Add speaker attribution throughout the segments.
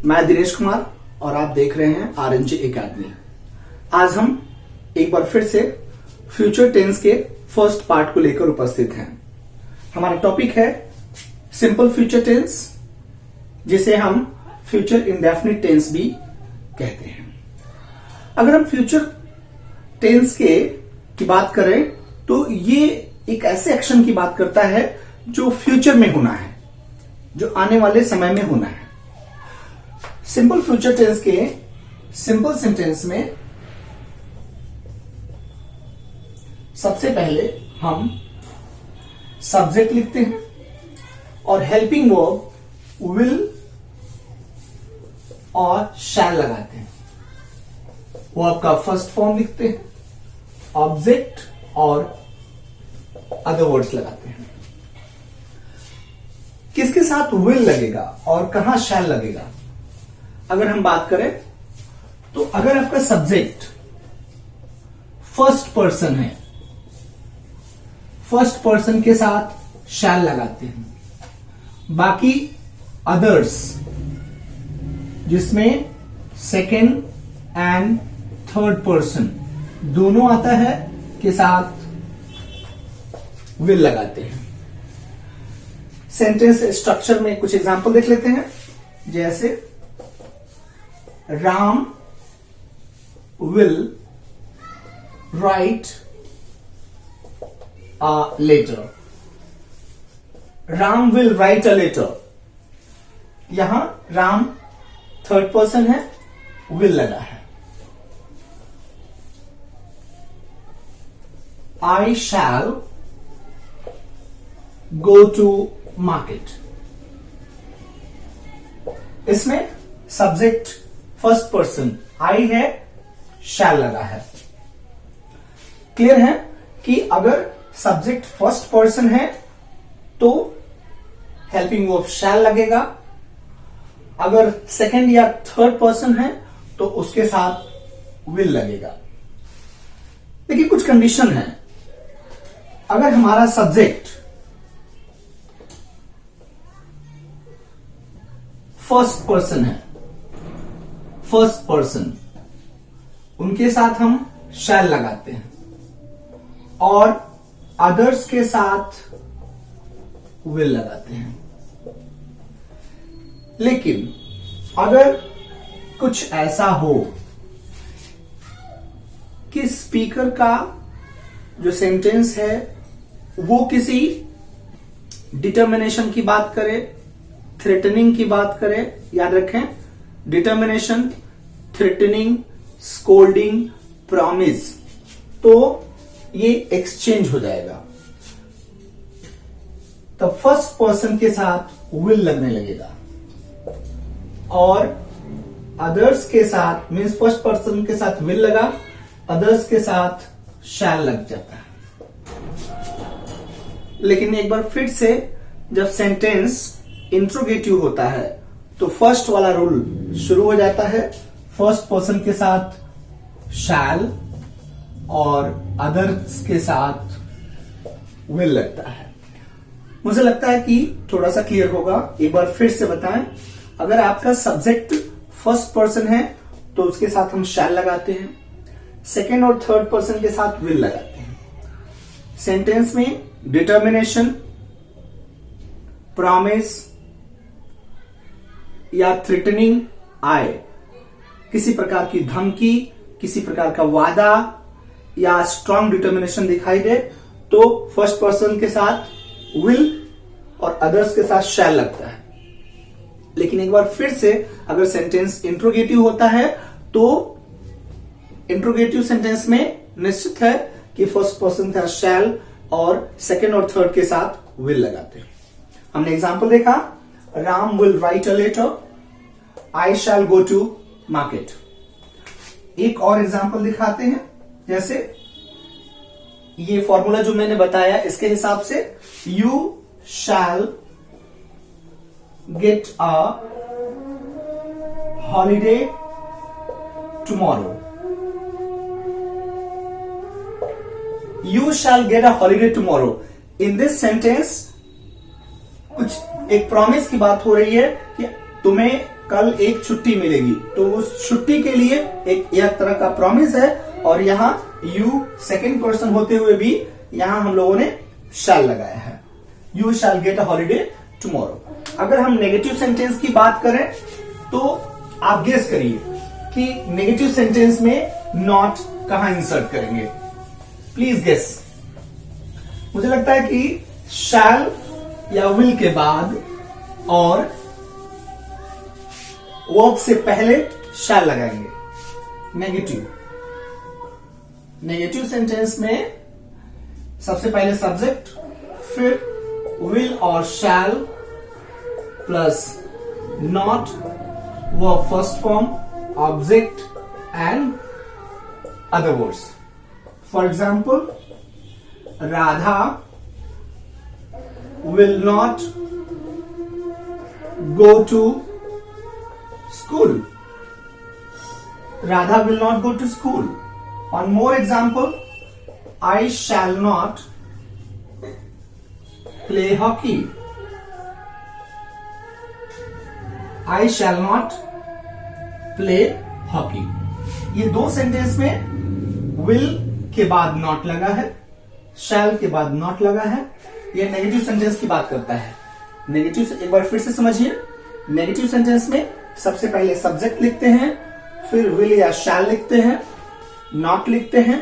Speaker 1: मैं दिनेश कुमार और आप देख रहे हैं आरएनजे एकेडमी। आज हम एक बार फिर से फ्यूचर टेंस के फर्स्ट पार्ट को लेकर उपस्थित हैं। हमारा टॉपिक है सिंपल फ्यूचर टेंस, जिसे हम फ्यूचर इंडेफिनिट टेंस भी कहते हैं। अगर हम फ्यूचर टेंस की बात करें तो ये एक ऐसे एक्शन की बात करता है जो फ्यूचर में होना है, जो आने वाले समय में होना है। सिंपल फ्यूचर टेंस के सिंपल सेंटेंस में सबसे पहले हम सब्जेक्ट लिखते हैं और हेल्पिंग वर्ब विल और शैल लगाते हैं। वर्ब का फर्स्ट फॉर्म लिखते हैं, ऑब्जेक्ट और अदर वर्ड्स लगाते हैं। किसके साथ विल लगेगा और कहां शैल लगेगा? अगर हम बात करें तो अगर आपका सब्जेक्ट फर्स्ट पर्सन है, फर्स्ट पर्सन के साथ शैल लगाते हैं। बाकी अदर्स जिसमें सेकेंड एंड थर्ड पर्सन दोनों आता है के साथ विल लगाते हैं। सेंटेंस स्ट्रक्चर में कुछ एग्जांपल देख लेते हैं। जैसे Ram will write a letter. Ram will write a letter. यहां राम थर्ड पर्सन है, विल लगा है। I shall go to market। इसमें सब्जेक्ट फर्स्ट पर्सन आई है, शैल लगा है। क्लियर है कि अगर सब्जेक्ट फर्स्ट पर्सन है तो हेल्पिंग वर्ब शैल लगेगा। अगर सेकेंड या थर्ड पर्सन है तो उसके साथ विल लगेगा। लेकिन कुछ कंडीशन है। अगर हमारा सब्जेक्ट फर्स्ट पर्सन है, फर्स्ट पर्सन, उनके साथ हम शैल लगाते हैं और अदर्स के साथ विल लगाते हैं। लेकिन अगर कुछ ऐसा हो कि स्पीकर का जो सेंटेंस है वो किसी डिटर्मिनेशन की बात करे, थ्रेटनिंग की बात करे, याद रखें डिटर्मिनेशन, थ्रेटनिंग, स्कोल्डिंग, प्रॉमिस, तो ये एक्सचेंज हो जाएगा। तो फर्स्ट पर्सन के साथ विल लगने लगेगा और अदर्स के साथ मीन्स फर्स्ट पर्सन के साथ विल लगा, अदर्स के साथ शैल लग जाता है। लेकिन एक बार फिर से जब सेंटेंस इंट्रोगेटिव होता है तो फर्स्ट वाला रूल शुरू हो जाता है। फर्स्ट पर्सन के साथ शैल और अदर्स के साथ विल लगता है। मुझे लगता है कि थोड़ा सा क्लियर होगा। एक बार फिर से बताएं, अगर आपका सब्जेक्ट फर्स्ट पर्सन है तो उसके साथ हम शैल लगाते हैं, सेकेंड और थर्ड पर्सन के साथ विल लगाते हैं। सेंटेंस में डिटर्मिनेशन, प्रॉमिस या थ्रेटनिंग आए, किसी प्रकार की धमकी, किसी प्रकार का वादा या स्ट्रांग डिटर्मिनेशन दिखाई दे तो फर्स्ट पर्सन के साथ विल और अदर्स के साथ शैल लगता है। लेकिन एक बार फिर से अगर सेंटेंस इंट्रोगेटिव होता है तो इंट्रोगेटिव सेंटेंस में निश्चित है कि फर्स्ट पर्सन का शैल और सेकेंड और थर्ड के साथ विल लगाते हैं। हमने एग्जांपल देखा, Ram will write a letter, I shall go to market. एक और एग्जांपल दिखाते हैं। जैसे ये फॉर्मूला जो मैंने बताया इसके हिसाब से you shall get a holiday tomorrow. You shall get a holiday tomorrow. In this sentence कुछ एक प्रॉमिस की बात हो रही है कि तुम्हें कल एक छुट्टी मिलेगी, तो उस छुट्टी के लिए एक तरह का प्रॉमिस है। और यहाँ यू सेकंड पर्सन होते हुए भी यहाँ हम लोगों ने शैल लगाया है, you shall get a holiday tomorrow. अगर हम नेगेटिव सेंटेंस की बात करें तो आप गेस करिए कि नेगेटिव सेंटेंस में नॉट कहां इंसर्ट करेंगे, प्लीज गेस। मुझे लगता है कि शैल या विल के बाद और वर्ब से पहले शैल लगाएंगे। नेगेटिव सेंटेंस में सबसे पहले सब्जेक्ट, फिर विल और शैल plus not, verb first form, object and other words. For example, Radha will not go to school. Radha will not go to school. One more example, I shall not play hockey. I shall not play hockey. ये दो sentence में will के बाद not लगा है, shall के बाद not लगा है। ये नेगेटिव सेंटेंस की बात करता है। नेगेटिव एक बार फिर से समझिए, नेगेटिव सेंटेंस में सबसे पहले सब्जेक्ट लिखते हैं, फिर विल या शैल लिखते हैं, नॉट लिखते हैं,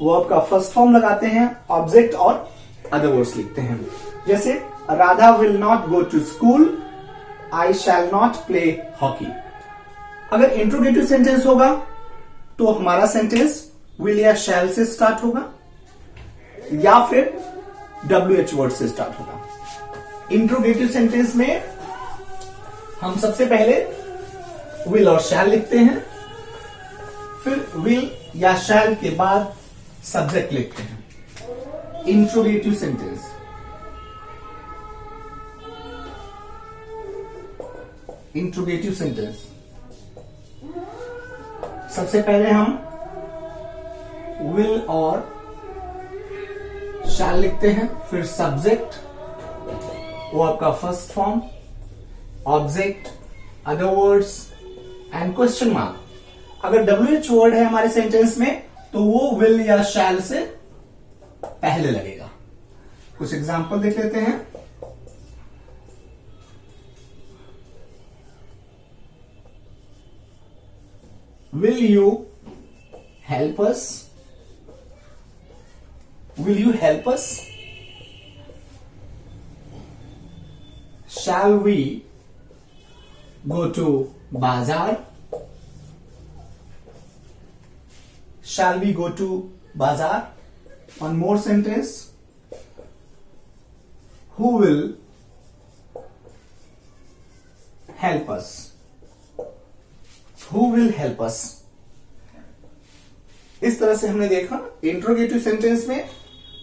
Speaker 1: वर्ब का फर्स्ट फॉर्म लगाते हैं, ऑब्जेक्ट और अदर वर्ड्स लिखते हैं। जैसे Radha will not go to school, I shall not play hockey. अगर इंट्रोगेटिव सेंटेंस होगा तो हमारा सेंटेंस विल या शैल से स्टार्ट होगा या फिर WH वर्ड से स्टार्ट होगा। इंट्रोगेटिव सेंटेंस में हम सबसे पहले विल और शैल लिखते हैं, फिर विल या शैल के बाद सब्जेक्ट लिखते हैं। Interrogative sentence. इंट्रोगेटिव सेंटेंस सबसे पहले हम विल और शैल लिखते हैं, फिर सब्जेक्ट, वो आपका first form, object, other words and question mark. अगर WH वर्ड है हमारे सेंटेंस में तो वो विल या शैल से पहले लगेगा। कुछ एग्जांपल देख लेते हैं। Will you help us? Will you help us? Shall we go to bazaar? Shall we go to bazaar? One more sentence. Who will help us? Who will help us? इस तरह से हमने देखा इंट्रोगेटिव सेंटेंस में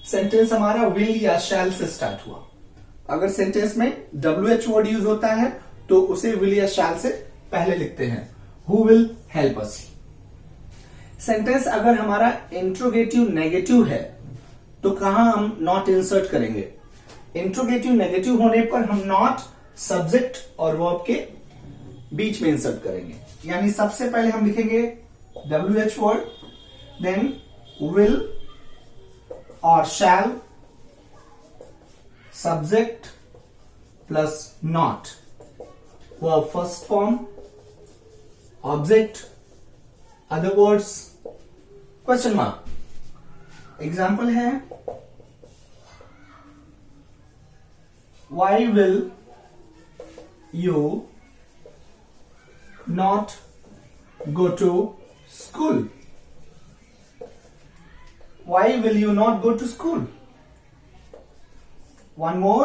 Speaker 1: sentence हमारा will या शैल से start हुआ। अगर सेंटेंस में WH वर्ड यूज होता है तो उसे विल या शैल से पहले लिखते हैं, who will help us. Sentence अगर हमारा इंट्रोगेटिव नेगेटिव है तो कहां हम नॉट इंसर्ट करेंगे? इंट्रोगेटिव नेगेटिव होने पर हम नॉट सब्जेक्ट और वर्ब के बीच में इंसर्ट करेंगे। यानी सबसे पहले हम लिखेंगे WH वर्ड, देन विल और shall, subject plus not, verb first form, object, other words, question mark. Example है, why will you not go to school? Why will you not go to school? One more.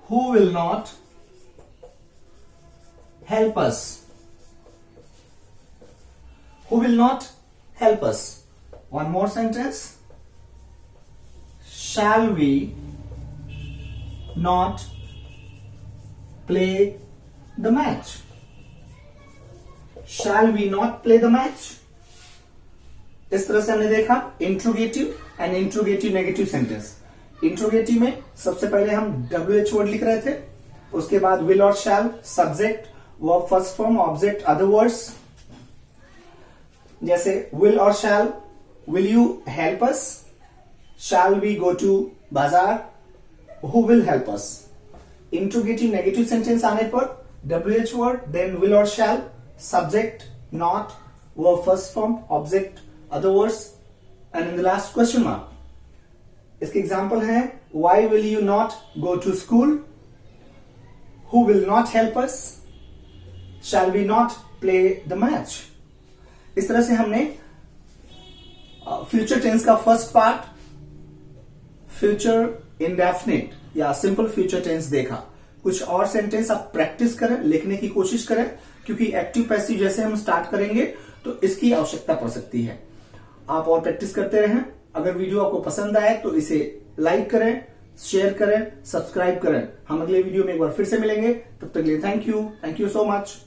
Speaker 1: Who will not help us? Who will not help us? One more sentence. Shall we not play the match? Shall we not play the match? इस तरह से हमने देखा interrogative and interrogative negative sentence. Interrogative में सबसे पहले हम WH word लिख रहे थे, उसके बाद विल और shall, subject, verb first form, object, other words. जैसे विल और shall, will you help us, shall we go to बाजार, who will help us. Interrogative negative sentence आने पर WH वर्ड, देन विल और shall, subject, not, verb first form, object, other words, and in the last question mark. इसके example है why will you not go to school, who will not help us, shall we not play the match. इस तरह से हमने future tense का first part, future indefinite या simple future tense देखा। कुछ और सेंटेंस आप प्रैक्टिस करें, लिखने की कोशिश करें, क्योंकि एक्टिव पैसिव जैसे हम स्टार्ट करेंगे तो इसकी आवश्यकता पड़ सकती है। आप और प्रैक्टिस करते रहें। अगर वीडियो आपको पसंद आए तो इसे लाइक करें, शेयर करें, सब्सक्राइब करें। हम अगले वीडियो में एक बार फिर से मिलेंगे। तब तक के लिए थैंक यू सो मच।